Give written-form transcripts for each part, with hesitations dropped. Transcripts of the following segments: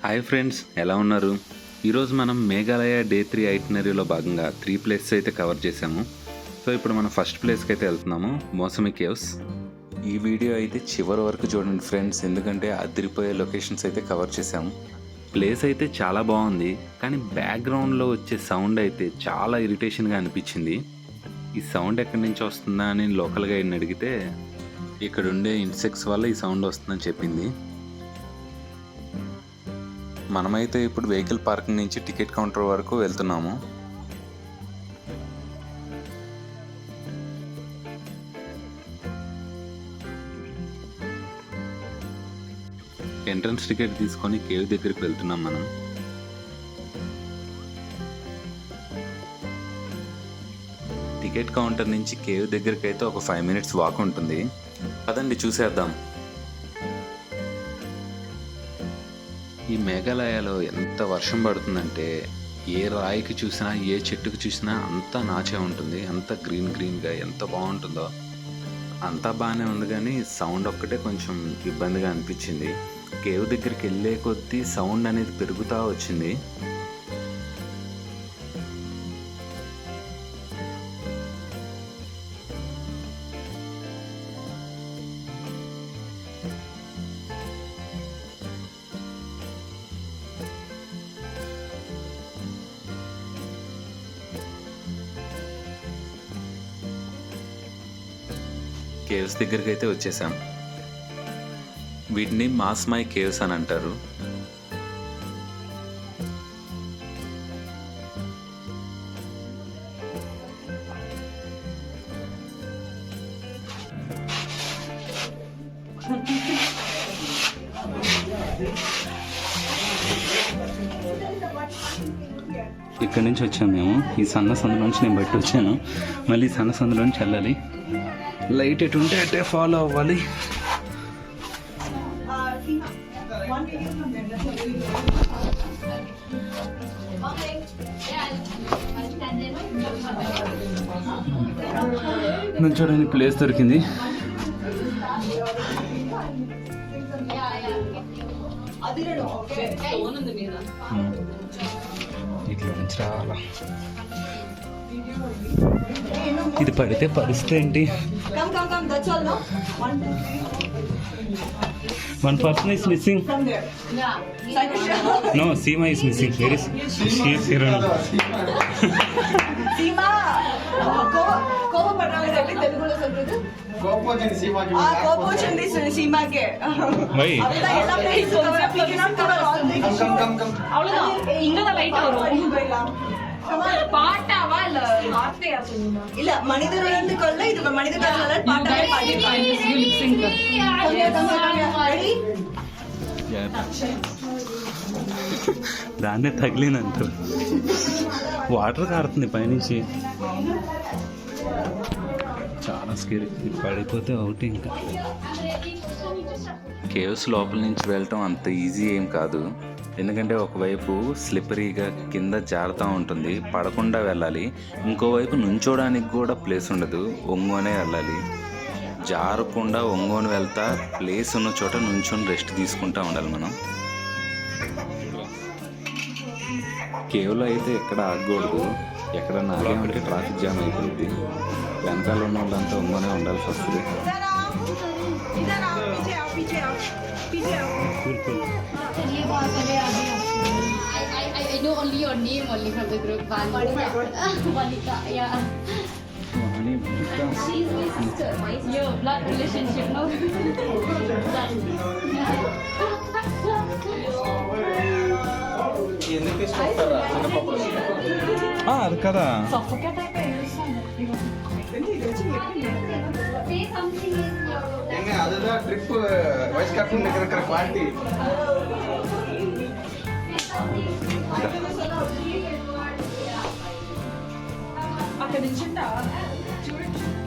Hi friends, ఎలా ఉన్నారు? ఈరోజు మనం మేఘాలయ డే 3 ఐటినరీలో భాగంగా 3 ప్లేసెస్ అయితే కవర్ చేసాము. సో ఇప్పుడు మనం ఫస్ట్ ప్లేస్కి అయితే వెళ్తున్నాము, మోసమి కేవ్స్. ఈ వీడియో అయితే చివరి వరకు చూడండి ఫ్రెండ్స్, ఎందుకంటే అదిరిపోయే లొకేషన్స్ అయితే కవర్ చేసాము. ప్లేస్ అయితే చాలా బాగుంది, కానీ బ్యాక్గ్రౌండ్లో వచ్చే సౌండ్ అయితే చాలా ఇరిటేషన్గా అనిపించింది. ఈ సౌండ్ ఎక్కడి నుంచి వస్తుందా అని లోకల్గా అడిగితే ఇక్కడ ఉండే ఇన్సెక్ట్స్ వల్ల ఈ సౌండ్ వస్తుందని చెప్పింది. మనమైతే ఇప్పుడు వెహికల్ పార్కింగ్ నుంచి టికెట్ కౌంటర్ వరకు వెళ్తున్నాము. ఎంట్రన్స్ టికెట్ తీసుకొని కేవ్ దగ్గరికి వెళ్తున్నాం మనం. టికెట్ కౌంటర్ నుంచి కేవ్ దగ్గరికి అయితే ఒక 5 minutes వాక్ ఉంటుంది. అదండి, చూసేద్దాం. ఈ మేఘాలయలో ఎంత వర్షం పడుతుందంటే ఏ రాయికి చూసినా ఏ చెట్టుకు చూసినా అంతా నాచే ఉంటుంది. అంత గ్రీన్గా ఎంత బాగుంటుందో. అంతా బాగానే ఉంది, కానీ సౌండ్ ఒక్కటే కొంచెం ఇబ్బందిగా అనిపించింది. కేవ్ దగ్గరికి వెళ్ళే కొద్దీ సౌండ్ అనేది పెరుగుతూ వచ్చింది. కేవ్స్ దగ్గరికి అయితే వచ్చేసాం. వీటిని మాస్మాయ్ కేవ్స్ అని అంటారు. ఇక్కడ నుంచి వచ్చాము మేము. ఈ సన్న సందులోంచి నేను బయట వచ్చాను. మళ్ళీ సన్న సందులోంచి వెళ్ళాలి. లైట్ ఎటు ఉంటే అటే ఫాలో అవ్వాలి. నుంచోడానికి ప్లేస్ దొరికింది. ఇట్లా నుంచి రావాలా. ఇది పడితే పరిస్థితి ఏంటి? One person is missing. No, Seema is missing. Where is she? Is here. Seema, కోపం పడాలి తెలుగులో சொல்றது. కోపం వచ్చింది సీమాకే. Why? அவ்வளவுதான். இங்கதான் லைட் வரும். பாட்டாவா இல்ல வார்த்தையா சொல்லுங்க? இல்ல மனிதர்கள் கொள்ள இது மனிதர்கள் பாட்டாவே பாடி. దాన్నే తగిలినంటారు. వాటర్ కారుతుంది పైనుంచి. చాలా స్కేర్. పడిపోతే ఒకటి. ఇంకా కేవ్స్ లోపల నుంచి వెళ్ళటం అంత ఈజీ ఏం కాదు, ఎందుకంటే ఒకవైపు స్లిప్పరీగా కింద జారుతూ ఉంటుంది, పడకుండా వెళ్ళాలి. ఇంకోవైపు నుంచోడానికి కూడా ప్లేస్ ఉండదు, ఒంగోనే వెళ్ళాలి. జారకుండా ఒంగోని వెళ్తా ప్లేస్ ఉన్న చోట నుంచొని రెస్ట్ తీసుకుంటూ ఉండాలి మనం. కేవ్లో అయితే ఎక్కడ ఆగకూడదు. ఎక్కడన్నా ఆగామంటే ట్రాఫిక్ జామ్ అయిపోయింది. వెనకాల ఉన్న వాళ్ళంతా ఒంగోనే ఉండాల్సి వస్తుంది. I know only your name only from the group. Monica, yeah. She's my sister. Your blood relationship, no? అది కదా. Say something in your... அதுதான் ட்ரிப் வைஸ் கேப்டன் இருக்கிற குவாலிட்டி.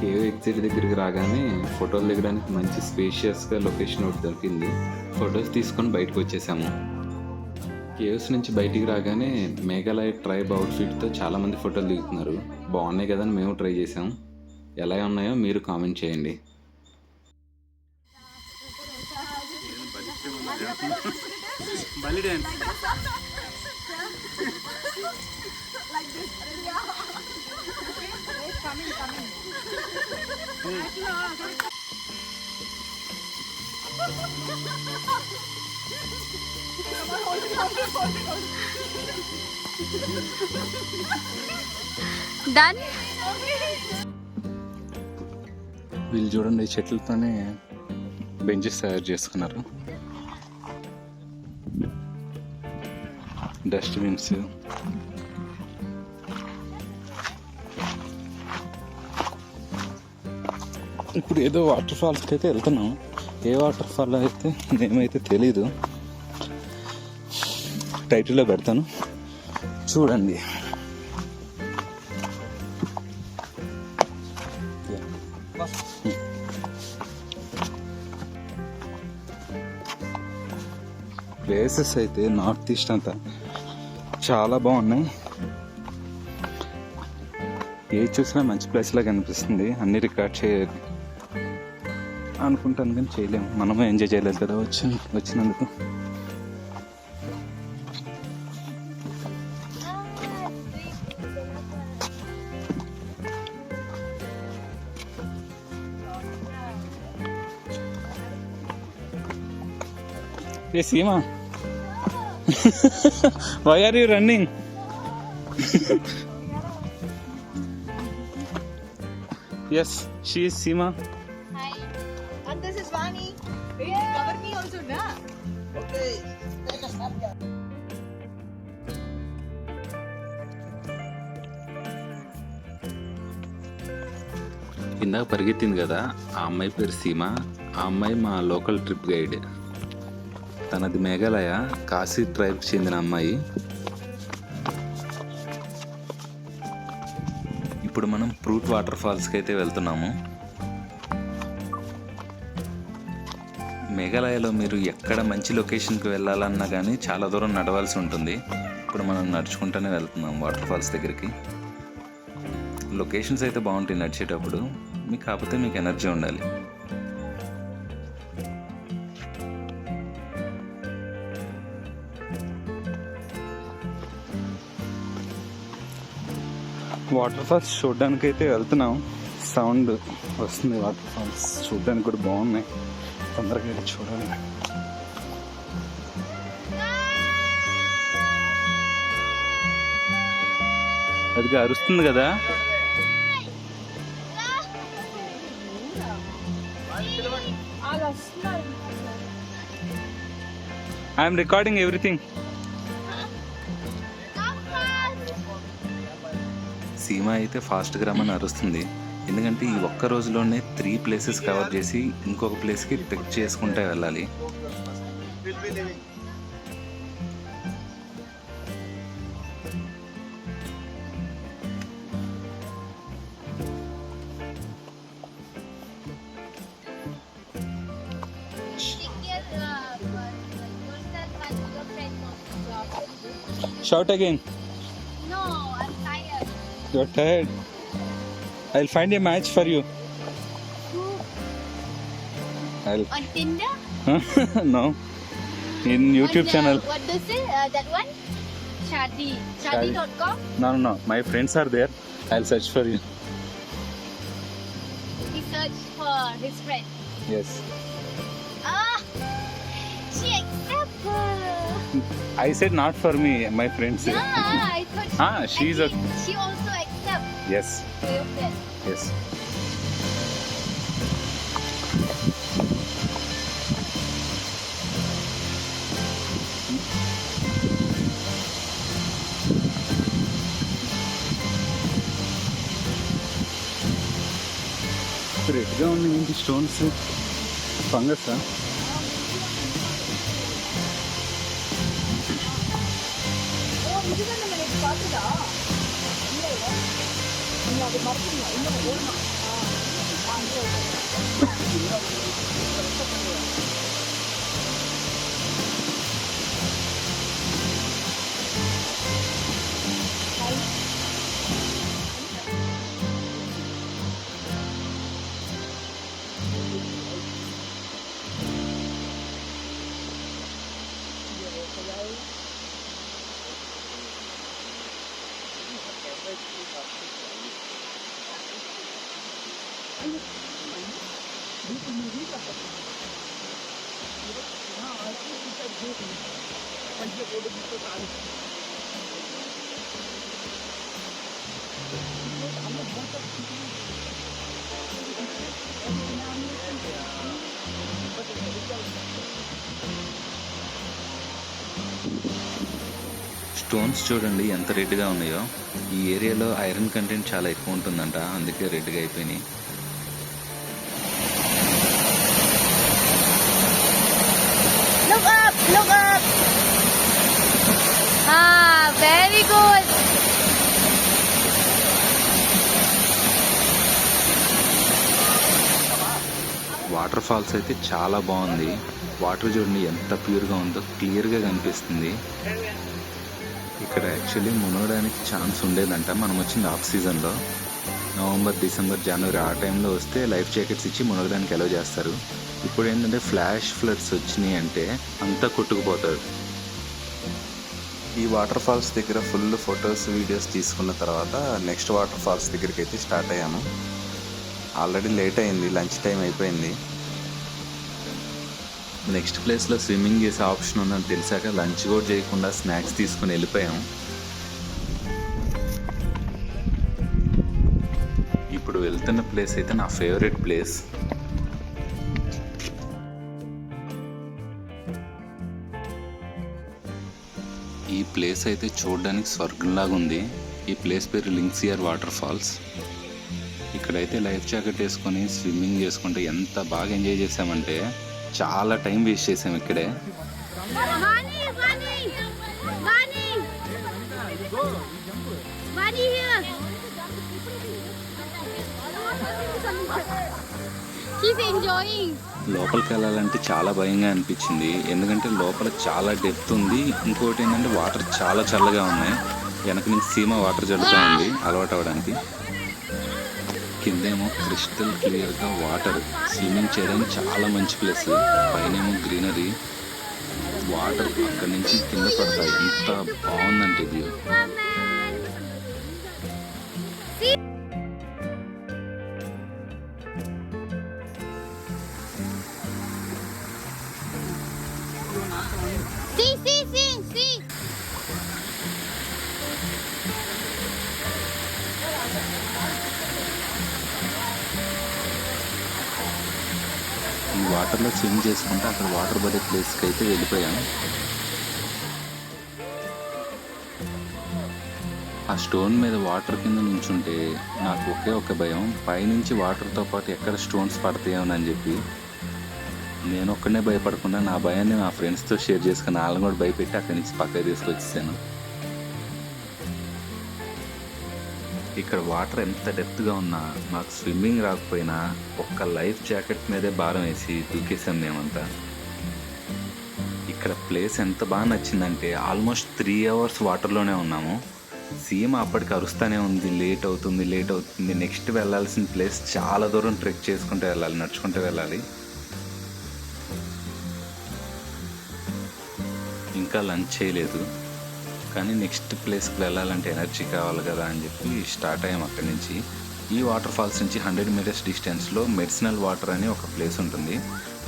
కేవ్ ఎగ్జిట్ దగ్గరికి రాగానే ఫోటోలు దిగడానికి మంచి స్పేషియస్గా లొకేషన్ ఒకటి దొరికింది. ఫొటోస్ తీసుకొని బయటకు వచ్చేసాము. కేవ్స్ నుంచి బయటికి రాగానే మేఘాలయ ట్రైబ్ అవుట్ఫిట్తో చాలామంది ఫోటోలు దిగుతున్నారు. బాగున్నాయి కదని మేము ట్రై చేసాం. ఎలా ఉన్నాయో మీరు కామెంట్ చేయండి. బలి డ్యాన్స్. Done? వీళ్ళు చూడండి చెట్లతోనే బెంచెస్ తయారు చేసుకున్నారు. డస్ట్బిన్స్, ఇప్పుడు ఏదో వాటర్ ఫాల్స్కి అయితే వెళ్తున్నాం. ఏ వాటర్ ఫాల్ అయితే ఏమైతే తెలీదు, టైటిల్లో పెడతాను చూడండి. ప్లేసెస్ అయితే నార్త్ ఈస్ట్ అంతా చాలా బాగున్నాయి. ఏ చూసినా మంచి ప్లేస్లా కనిపిస్తుంది. అన్ని రికార్డ్ చేయాలి అనుకుంటాను కానీ చేయలేము. మనమే ఎంజాయ్ చేయలేదు కదా వచ్చినందుకు. ఏ Seema, why are you running? Yes, she is Seema. And this is Vani. Cover me also, na? Okay. ఇందాక పరిగెత్తింది కదా, ఆ అమ్మాయి పేరు సీమ. ఆ అమ్మాయి మా లోకల్ ట్రిప్ గైడ్. తనది మేఘాలయ, కాశీ ట్రైబ్కి చెందిన అమ్మాయి. ఇప్పుడు మనం ఫ్రూట్ వాటర్ ఫాల్స్కి అయితే వెళ్తున్నాము. మేఘాలయలో మీరు ఎక్కడ మంచి లొకేషన్కి వెళ్ళాలన్నా కానీ చాలా దూరం నడవాల్సి ఉంటుంది. ఇప్పుడు మనం నడుచుకుంటూనే వెళ్తున్నాం వాటర్ ఫాల్స్ దగ్గరికి. లొకేషన్స్ అయితే బాగుంటాయి నడిచేటప్పుడు, మీకు కాకపోతే మీకు ఎనర్జీ ఉండాలి. వాటర్ ఫాల్స్ చూడడానికి అయితే వెళ్తున్నాం. సౌండ్ వస్తుంది. వాటర్ ఫాల్స్ చూడడానికి కూడా బాగున్నాయి. తొందరగా వెళ్ళి చూడాలి. అది అరుస్తుంది కదా. I'm recording everything. సీమ అయితే ఫాస్ట్గా రమ్మని అరుస్తుంది. ఎందుకంటే ఈ ఒక్క రోజులోనే 3 ప్లేసెస్ కవర్ చేసి ఇంకొక ప్లేస్కి ట్రెక్ చేసుకుంటే వెళ్ళాలి. Shout again. No, I'm tired. You're tired. I'll find a match for you. I'll On Tinder? no. In YouTube channel. What does it? That one? Shadi. Shadi.com? No. My friends are there. I'll search for you. He searched for his friend. Yes. Ah! She accepted. I said not for me. My friends. Yeah, I thought she's I think she also accepts Yes. for your friend. Yes. రెడ్గా ఉన్నాయి ఏంటి stones? Fungus. Stones చూడండి ఎంత రెడ్గా ఉన్నాయో. ఈ ఏరియాలో iron content చాలా ఎక్కువ ఉంటుందంట, అందుకే రెడ్గా అయిపోయినాయి. Look up! Look up! Ah, very good. Water falls అయితే చాలా బాగుంది. వాటర్ చూడండి ఎంత ప్యూర్గా ఉందో, క్లియర్గా కనిపిస్తుంది. ఇక్కడ యాక్చువల్లీ మునగడానికి ఛాన్స్ ఉండేదంట. మనం వచ్చింది ఆఫ్ సీజన్లో, నవంబర్, డిసెంబర్, జనవరి ఆ టైంలో వస్తే లైఫ్ జాకెట్స్ ఇచ్చి మునగడానికి అలౌ చేస్తారు. ఇప్పుడు ఏంటంటే ఫ్లాష్ ఫ్లడ్స్ వచ్చినాయి అంటే అంతా కొట్టుకుపోతారు. ఈ వాటర్ ఫాల్స్ దగ్గర ఫుల్ ఫొటోస్, వీడియోస్ తీసుకున్న తర్వాత నెక్స్ట్ వాటర్ ఫాల్స్ దగ్గరికి అయితే స్టార్ట్ అయ్యాము. ఆల్రెడీ లేట్ అయింది, లంచ్ టైం అయిపోయింది. నెక్స్ట్ ప్లేస్లో స్విమ్మింగ్ చేసే ఆప్షన్ ఉందని తెలిసాక లంచ్ కూడా చేయకుండా స్నాక్స్ తీసుకుని వెళ్ళిపోయాం. ఇప్పుడు వెళ్తున్న ప్లేస్ అయితే నా ఫేవరెట్ ప్లేస్. ఈ ప్లేస్ అయితే చూడడానికి స్వర్గంలాగా ఉంది. ఈ ప్లేస్ పేరు లింక్సియర్ వాటర్ ఫాల్స్. ఇక్కడైతే లైఫ్ జాకెట్ వేసుకొని స్విమ్మింగ్ చేసుకుంటే ఎంత బాగా ఎంజాయ్ చేసామంటే చాలా టైం వేస్ట్ చేసాం ఇక్కడే. లోపలికి వెళ్ళాలంటే చాలా భయంగా అనిపించింది, ఎందుకంటే లోపల చాలా డెప్త్ ఉంది. ఇంకోటి ఏంటంటే వాటర్ చాలా చల్లగా ఉన్నాయి. వెనక నుంచి సీమ వాటర్ జరుగుతూ ఉంది అలవాటు అవ్వడానికి. కిందేమో క్రిస్టల్ క్లియర్గా వాటర్, స్విమ్మింగ్ చేయడానికి చాలా మంచి ప్లేస్. పైనేమో గ్రీనరీ, వాటర్ అక్కడి నుంచి కింద పడతాయి. ఎంత బాగుందంటే ఇది. ఈ వాటర్లో స్విమ్ చేసుకుంటే అక్కడ వాటర్ పడే ప్లేస్కి అయితే వెళ్ళిపోయాం. ఆ స్టోన్ మీద వాటర్ కింద నుంచుంటే నాకు ఒకే ఒక భయం, పైనుంచి వాటర్తో పాటు ఎక్కడ స్టోన్స్ పడతాయోనని చెప్పి. నేను ఒక్కడనే భయపడకుండా నా భయాన్ని మా ఫ్రెండ్స్తో షేర్ చేసుకుని వాళ్ళని కూడా భయపెట్టి అక్కడి నుంచి పక్కకి తీసుకొచ్చేసాను. ఇక్కడ వాటర్ ఎంత డెప్త్గా ఉన్నా నాకు స్విమ్మింగ్ రాకపోయినా ఒక్క లైఫ్ జాకెట్ మీదే భారం వేసి దూకేసాం మేమంతా. ఇక్కడ ప్లేస్ ఎంత బాగా నచ్చిందంటే ఆల్మోస్ట్ 3 hours వాటర్లోనే ఉన్నాము. సీమ అప్పటికి అరుస్తూనే ఉంది, లేట్ అవుతుంది. నెక్స్ట్ వెళ్ళాల్సిన ప్లేస్ చాలా దూరం ట్రెక్ చేసుకుంటూ వెళ్ళాలి, నడుచుకుంటూ వెళ్ళాలి. ఇంకా లంచ్ చేయలేదు, కానీ నెక్స్ట్ ప్లేస్కి వెళ్ళాలంటే ఎనర్జీ కావాలి కదా అని చెప్పి స్టార్ట్ అయ్యాం అక్కడి నుంచి. ఈ వాటర్ ఫాల్స్ నుంచి 100 meters డిస్టెన్స్లో మెడిసినల్ వాటర్ అని ఒక ప్లేస్ ఉంటుంది.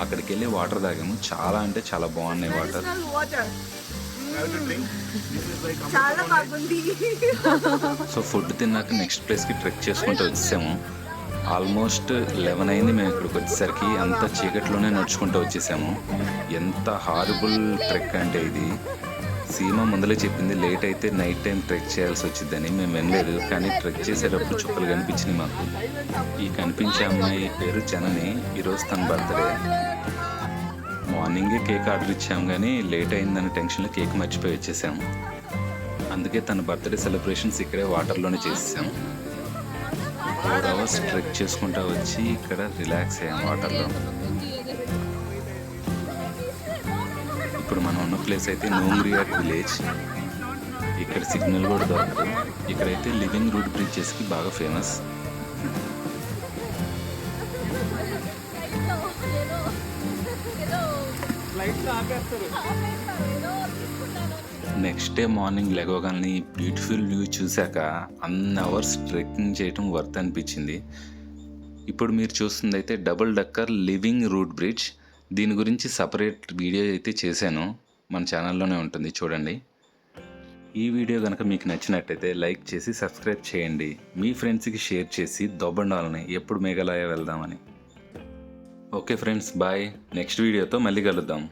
అక్కడికి వెళ్ళి వాటర్ తాగాము. చాలా అంటే చాలా బాగున్నాయి వాటర్. చాలా బాగుంది. సో ఫుడ్ తిన్నాక నెక్స్ట్ ప్లేస్కి ట్రెక్ చేసుకుంటూ వచ్చేసాము. ఆల్మోస్ట్ 11 అయింది మేము ఇక్కడికి వచ్చేసరికి. అంత చీకట్లోనే నడుచుకుంటూ వచ్చేసాము. ఎంత హారబుల్ ట్రెక్ అంటే ఇది. సీమ ముందలే చెప్పింది లేట్ అయితే నైట్ టైం ట్రెక్ చేయాల్సి వచ్చిందని. మేము వినలేదు, కానీ ట్రెక్ చేసేటప్పుడు చుక్కలు కనిపించినాయి మాకు. ఈ కనిపించే అమ్మాయి పేరు జనని. ఈరోజు తన బర్త్డే. మార్నింగే కేక్ ఆర్డర్ ఇచ్చాము, కానీ లేట్ అయిందన్న టెన్షన్లో కేక్ మర్చిపోయి వచ్చేసాము. అందుకే తన బర్త్డే సెలబ్రేషన్స్ ఇక్కడే వాటర్లోనే చేసేసాము. 4 hours ట్రెక్ చేసుకుంటూ వచ్చి ఇక్కడ రిలాక్స్ అయ్యాం వాటర్లో. ఇప్పుడు మనం ఉన్న ప్లేస్ అయితే నోంగ్రియాట్ విలేజ్. ఇక్కడ సిగ్నల్ కూడా దొరకదు. ఇక్కడైతే లివింగ్ రూట్ బ్రిడ్జెస్కి బాగా ఫేమస్. నెక్స్ట్ డే మార్నింగ్ లెగవగానే బ్యూటిఫుల్ వ్యూ చూశాక అన్ని అవర్స్ ట్రెక్కింగ్ చేయటం వర్త్ అనిపించింది. ఇప్పుడు మీరు చూస్తుంది అయితే double decker living route bridge. దీని గురించి సపరేట్ వీడియో అయితే చేశాను, మన ఛానల్లోనే ఉంటుంది చూడండి. ఈ వీడియో కనుక మీకు నచ్చినట్టయితే లైక్ చేసి సబ్స్క్రైబ్ చేయండి. మీ ఫ్రెండ్స్కి షేర్ చేసి దొబ్బండాలని ఎప్పుడు మేఘాలయ వెళ్దామని. Okay friends, bye. నెక్స్ట్ వీడియోతో మళ్ళీ కలుద్దాం.